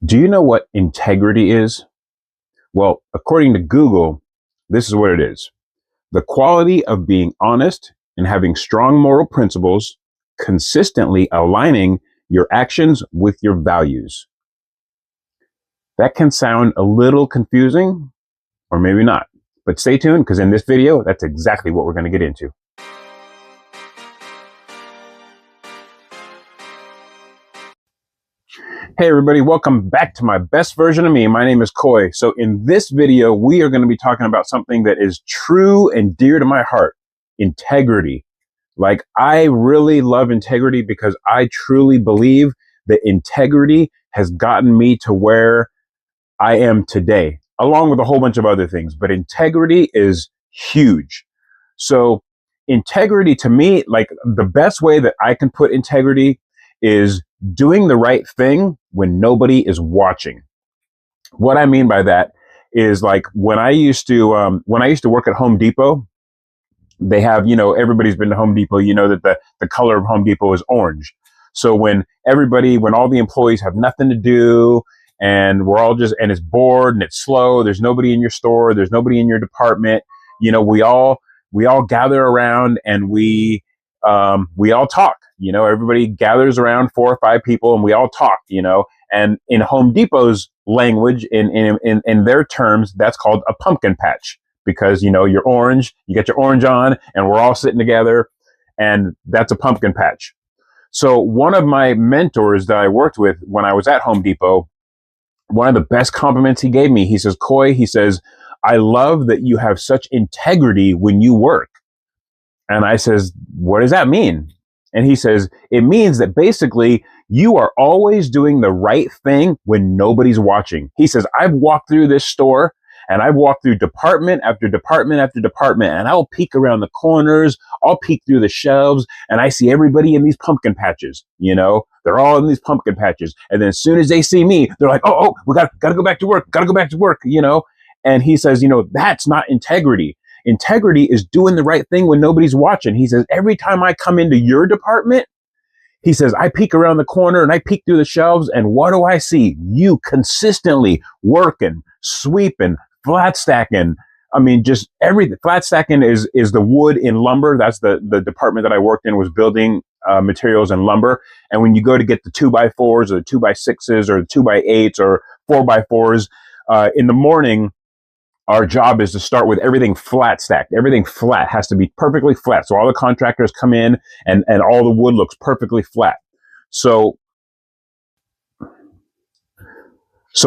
Do you know what integrity is? Well, according to Google, this is what it is: the quality of being honest and having strong moral principles, consistently aligning your actions with your values. That can sound a little confusing, or maybe not, but stay tuned because in this video, that's exactly what we're going to get into. Hey everybody, welcome back to my best version of me. My name is Coy. So in this video, we are going to be talking about something that is true and dear to my heart: integrity. Like, I really love integrity because I truly believe that integrity has gotten me to where I am today, along with a whole bunch of other things. But integrity is huge. So integrity to me, like, the best way that I can put integrity is doing the right thing when nobody is watching. What I mean by that is, like, when I used to work at Home Depot, they have, everybody's been to Home Depot, that the color of Home Depot is orange. So when all the employees have nothing to do and and it's bored and it's slow, there's nobody in your store, there's nobody in your department, we all gather around and we all talk. Everybody gathers around, 4 or 5 people, and we all talk. And in Home Depot's language, in their terms, that's called a pumpkin patch, because you're orange, you get your orange on, and we're all sitting together, and that's a pumpkin patch. So one of my mentors that I worked with when I was at Home Depot, one of the best compliments he gave me, he says, "Coy," he says, "I love that you have such integrity when you work." And I says, "What does that mean?" And he says, "It means that basically you are always doing the right thing when nobody's watching." He says, "I've walked through this store and I've walked through department after department after department, and I'll peek around the corners, I'll peek through the shelves, and I see everybody in these pumpkin patches. They're all in these pumpkin patches. And then as soon as they see me, they're like, oh, we gotta go back to work, And he says, that's not integrity. Integrity is doing the right thing when nobody's watching. He says, every time I come into your department, he says, I peek around the corner and I peek through the shelves, and what do I see? You consistently working, sweeping, flat stacking. I mean, just everything. Flat stacking is the wood in lumber. That's the department that I worked in, was building materials and lumber. And when you go to get the 2x4s or the 2x6s or the 2x8s or 4x4s in the morning, our job is to start with everything flat stacked. Everything flat has to be perfectly flat. So all the contractors come in and all the wood looks perfectly flat. So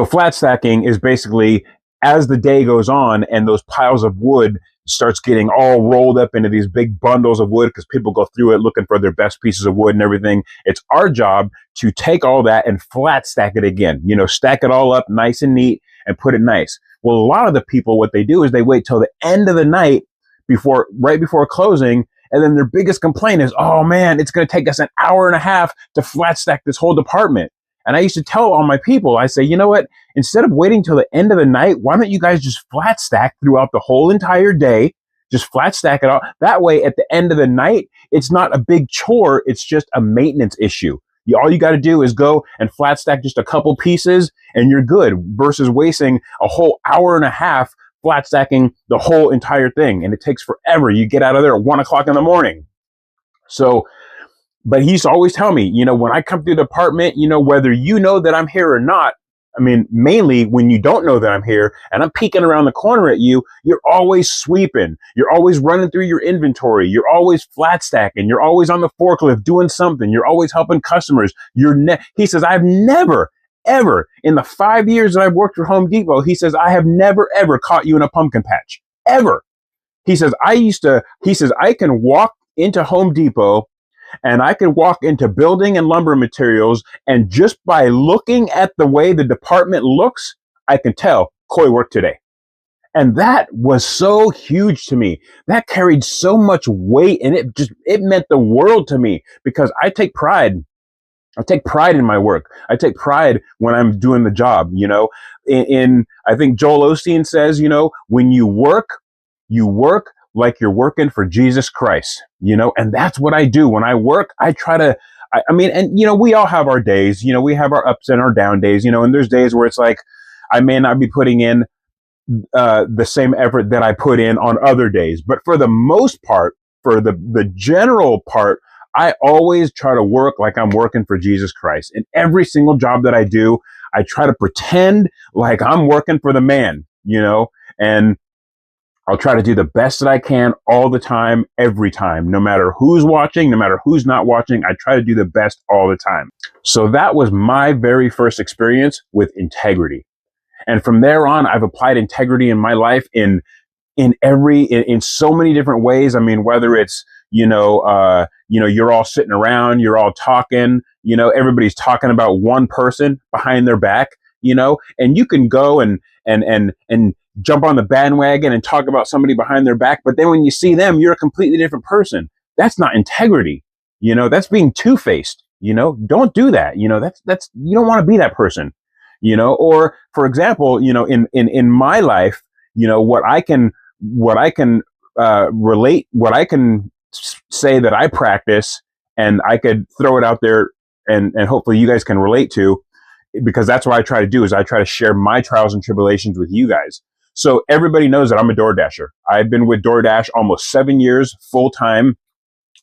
flat stacking is basically, as the day goes on and those piles of wood starts getting all rolled up into these big bundles of wood, because people go through it looking for their best pieces of wood and everything. It's our job to take all that and flat stack it again, stack it all up nice and neat and put it nice. Well, a lot of the people, what they do is they wait till the end of the night, right before closing, and then their biggest complaint is, "Oh man, it's going to take us an hour and a half to flat stack this whole department." And I used to tell all my people, I say, you know what? Instead of waiting till the end of the night, why don't you guys just flat stack throughout the whole entire day? Just flat stack it all. That way, at the end of the night, it's not a big chore. It's just a maintenance issue. All you got to do is go and flat stack just a couple pieces and you're good, versus wasting a whole hour and a half flat stacking the whole entire thing. And it takes forever. You get out of there at 1 o'clock in the morning. So, but he used to always tell me, when I come to the department, whether you know that I'm here or not, I mean, mainly when you don't know that I'm here and I'm peeking around the corner at you, you're always sweeping. You're always running through your inventory. You're always flat stacking. You're always on the forklift doing something. You're always helping customers. He says, I've never, ever, in the 5 years that I've worked for Home Depot, he says, I have never, ever caught you in a pumpkin patch. Ever. He says, I can walk into Home Depot and I can walk into building and lumber materials, and just by looking at the way the department looks, I can tell Coy worked today. And that was so huge to me. That carried so much weight, and it meant the world to me, because I take pride. I take pride in my work. I take pride when I'm doing the job. I think Joel Osteen says, when you work like you're working for Jesus Christ, and that's what I do. When I work, I try to I mean, and we all have our days, we have our ups and our down days, and there's days where it's like, I may not be putting in the same effort that I put in on other days. But for the most part, for the general part, I always try to work like I'm working for Jesus Christ. In every single job that I do, I try to pretend like I'm working for the man, and I'll try to do the best that I can all the time, every time, no matter who's watching, no matter who's not watching. I try to do the best all the time. So that was my very first experience with integrity. And from there on, I've applied integrity in my life in so many different ways. I mean, whether it's, you're all sitting around, you're all talking, everybody's talking about one person behind their back, and you can go and jump on the bandwagon and talk about somebody behind their back. But then when you see them, you're a completely different person. That's not integrity. That's being two-faced. Don't do that. That's you don't want to be that person. Or for example, in my life, what I can relate, what I can say that I practice, and I could throw it out there, and hopefully you guys can relate to, because that's what I try to do, is I try to share my trials and tribulations with you guys. So everybody knows that I'm a DoorDasher. I've been with DoorDash almost 7 years full time.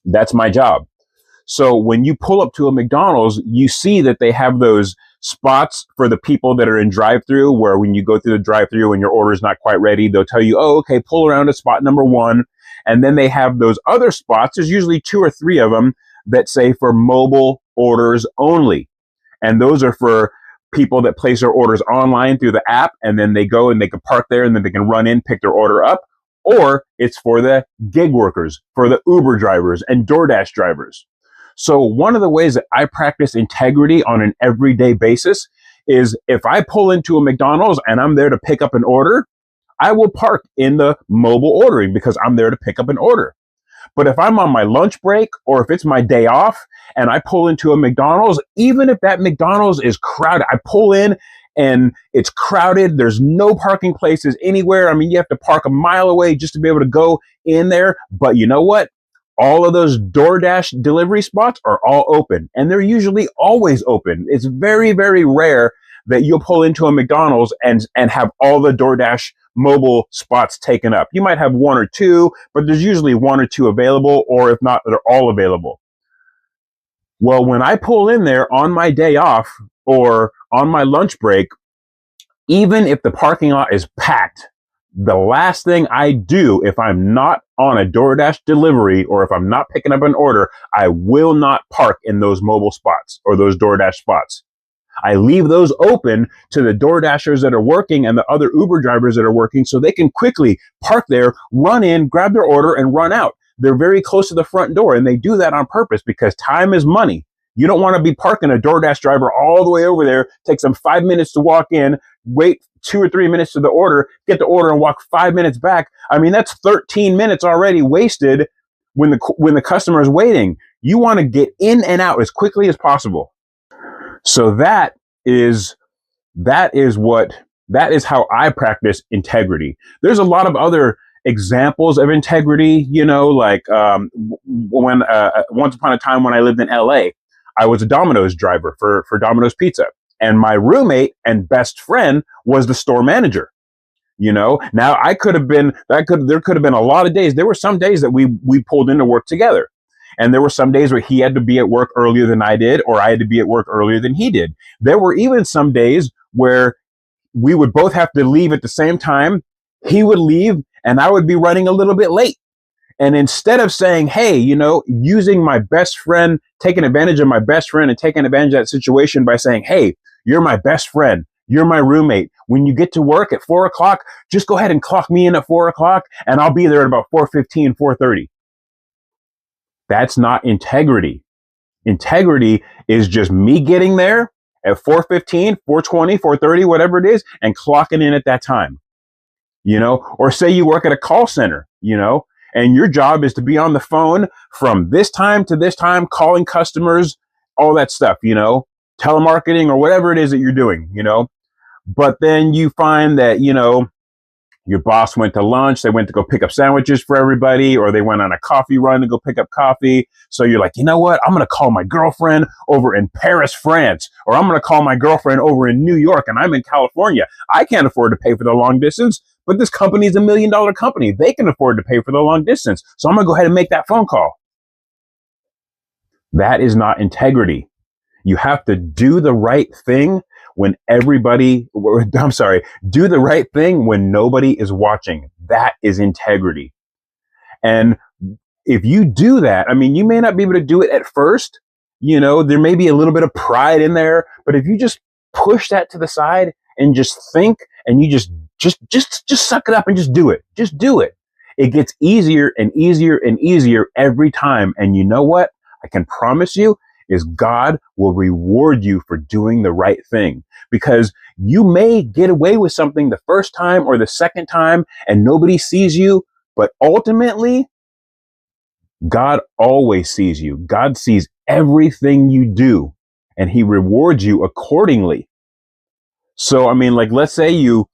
That's my job. So when you pull up to a McDonald's, you see that they have those spots for the people that are in drive-through, where when you go through the drive-through and your order is not quite ready, they'll tell you, oh, okay, pull around to spot number 1. And then they have those other spots. There's usually 2 or 3 of them that say for mobile orders only. And those are for people that place their orders online through the app, and then they go and they can park there, and then they can run in, pick their order up. Or it's for the gig workers, for the Uber drivers and DoorDash drivers. So one of the ways that I practice integrity on an everyday basis is, if I pull into a McDonald's and I'm there to pick up an order, I will park in the mobile ordering, because I'm there to pick up an order. But if I'm on my lunch break, or if it's my day off and I pull into a McDonald's, even if that McDonald's is crowded, I pull in and it's crowded, there's no parking places anywhere. I mean, you have to park a mile away just to be able to go in there. But you know what? All of those DoorDash delivery spots are all open, and they're usually always open. It's very, very rare that you'll pull into a McDonald's and have all the DoorDash mobile spots taken up. You might have 1 or 2, but there's usually 1 or 2 available, or if not, they're all available. Well, when I pull in there on my day off or on my lunch break, even if the parking lot is packed, the last thing I do, if I'm not on a DoorDash delivery or if I'm not picking up an order, I will not park in those mobile spots or those DoorDash spots. I leave those open to the DoorDashers that are working and the other Uber drivers that are working, so they can quickly park there, run in, grab their order, and run out. They're very close to the front door, and they do that on purpose because time is money. You don't want to be parking a DoorDash driver all the way over there, take them 5 minutes to walk in, wait 2 or 3 minutes to the order, get the order, and walk 5 minutes back. I mean, that's 13 minutes already wasted when the customer is waiting. You want to get in and out as quickly as possible. So that is how I practice integrity. There's a lot of other examples of integrity, like when once upon a time when I lived in LA, I was a Domino's driver for Domino's Pizza, and my roommate and best friend was the store manager. Now there could have been a lot of days. There were some days that we pulled into work together. And there were some days where he had to be at work earlier than I did, or I had to be at work earlier than he did. There were even some days where we would both have to leave at the same time. He would leave and I would be running a little bit late. And instead of saying, hey, using my best friend, taking advantage of my best friend and taking advantage of that situation by saying, hey, you're my best friend, you're my roommate. When you get to work at 4 o'clock, just go ahead and clock me in at 4 o'clock and I'll be there at about 4:15, 4:30. That's not integrity. Integrity is just me getting there at 4:15, 4:20, 4:30, whatever it is, and clocking in at that time. Or say you work at a call center, and your job is to be on the phone from this time to this time, calling customers, all that stuff, telemarketing or whatever it is that you're doing, But then you find that, Your boss went to lunch, they went to go pick up sandwiches for everybody, or they went on a coffee run to go pick up coffee. So you're like, you know what? I'm going to call my girlfriend over in Paris, France, or I'm going to call my girlfriend over in New York, and I'm in California. I can't afford to pay for the long distance, but this company is $1 million company. They can afford to pay for the long distance. So I'm going to go ahead and make that phone call. That is not integrity. You have to do the right thing when do the right thing when nobody is watching. That is integrity. And if you do that, I mean, you may not be able to do it at first. You know, there may be a little bit of pride in there, but if you just push that to the side and just think, and you just suck it up and just do it. Just do it. It gets easier and easier and easier every time. And you know what? I can promise you is God will reward you for doing the right thing, because you may get away with something the first time or the second time and nobody sees you, but ultimately God always sees you. God sees everything you do and he rewards you accordingly. So, I mean, like, let's say you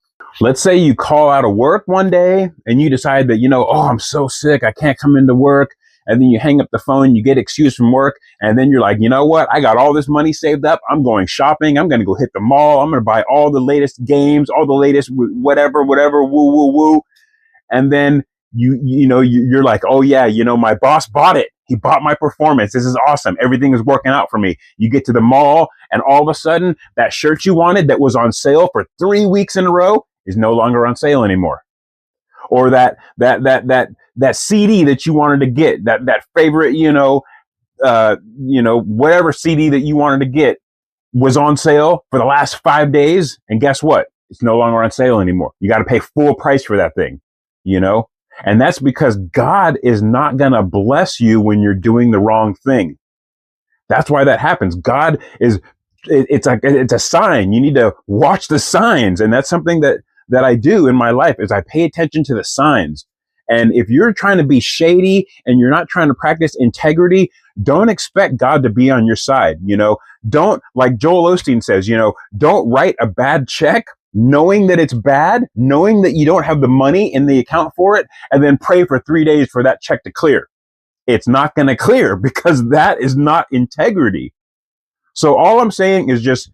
call out of work one day and you decide that, oh, I'm so sick, I can't come into work. And then you hang up the phone, you get excused from work, and then you're like, you know what? I got all this money saved up. I'm going shopping. I'm going to go hit the mall. I'm going to buy all the latest games, all the latest whatever, woo, woo, woo. And then you're like, oh yeah, my boss bought it. He bought my performance. This is awesome. Everything is working out for me. You get to the mall, and all of a sudden, that shirt you wanted that was on sale for 3 weeks in a row is no longer on sale anymore. Or that CD that you wanted to get, that favorite, whatever CD that you wanted to get was on sale for the last 5 days. And guess what? It's no longer on sale anymore. You got to pay full price for that thing, and that's because God is not going to bless you when you're doing the wrong thing. That's why that happens. God is, it's a sign. You need to watch the signs. And that's something that I do in my life is I pay attention to the signs. And if you're trying to be shady and you're not trying to practice integrity, don't expect God to be on your side. Don't, like Joel Osteen says, don't write a bad check knowing that it's bad, knowing that you don't have the money in the account for it, and then pray for 3 days for that check to clear. It's not going to clear, because that is not integrity. So all I'm saying is just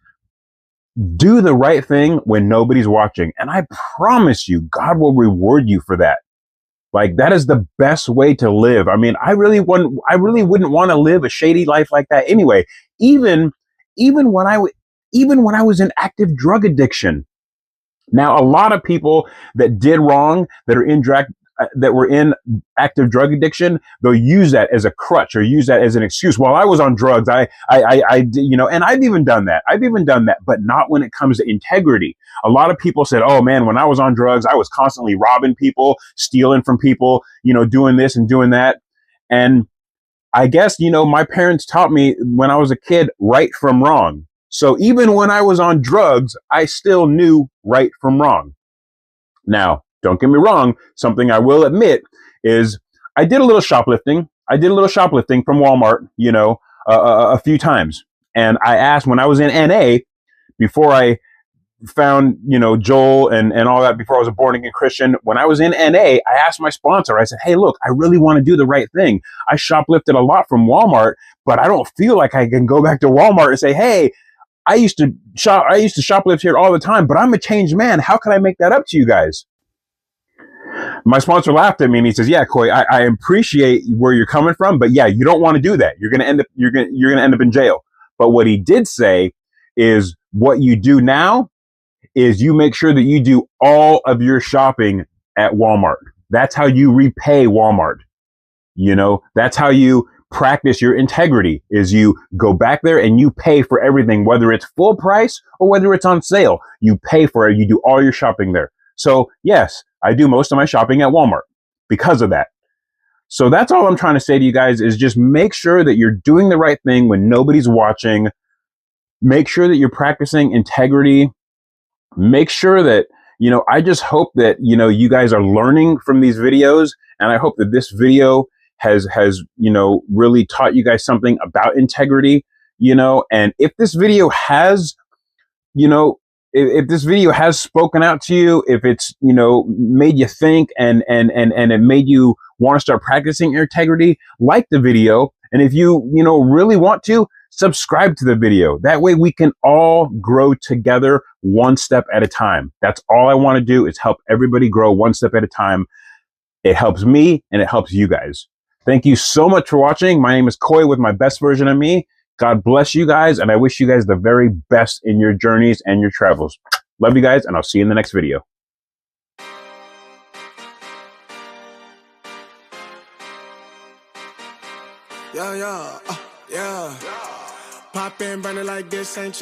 do the right thing when nobody's watching. And I promise you, God will reward you for that. Like, that is the best way to live. I mean, I really wouldn't want to live a shady life like that anyway. Even when I was in active drug addiction. Now, a lot of people that did wrong, that were in active drug addiction, they'll use that as a crutch or use that as an excuse. Well, I was on drugs. And I've even done that, but not when it comes to integrity. A lot of people said, oh man, when I was on drugs, I was constantly robbing people, stealing from people, doing this and doing that. And I guess, my parents taught me when I was a kid, right from wrong. So even when I was on drugs, I still knew right from wrong. Now, don't get me wrong. Something I will admit is I did a little shoplifting. From Walmart, a few times. And I asked when I was in NA, before I found, Joel and all that, before I was a born again Christian, when I was in NA, I asked my sponsor, I said, hey, look, I really want to do the right thing. I shoplifted a lot from Walmart, but I don't feel like I can go back to Walmart and say, hey, I used to shoplift here all the time, but I'm a changed man. How can I make that up to you guys? My sponsor laughed at me and he says, yeah, Coy, I appreciate where you're coming from, but yeah, you don't want to do that. You're going to end up in jail. But what he did say is what you do now is you make sure that you do all of your shopping at Walmart. That's how you repay Walmart. That's how you practice your integrity, is you go back there and you pay for everything, whether it's full price or whether it's on sale. You pay for it. You do all your shopping there. So yes, I do most of my shopping at Walmart because of that. So that's all I'm trying to say to you guys, is just make sure that you're doing the right thing when nobody's watching. Make sure that you're practicing integrity. Make sure that, I just hope that, you guys are learning from these videos. And I hope that this video has really taught you guys something about integrity, and if this video has, if this video has spoken out to you, if it's, you know, made you think and it made you want to start practicing your integrity, like the video. And if you, you know, really want to, subscribe to the video. That way we can all grow together one step at a time. That's all I want to do, is help everybody grow one step at a time. It helps me and it helps you guys. Thank you so much for watching. My name is Coy with My Best Version of Me. God bless you guys, and I wish you guys the very best in your journeys and your travels. Love you guys, and I'll see you in the next video. Yeah. Pop in, burning like this ain't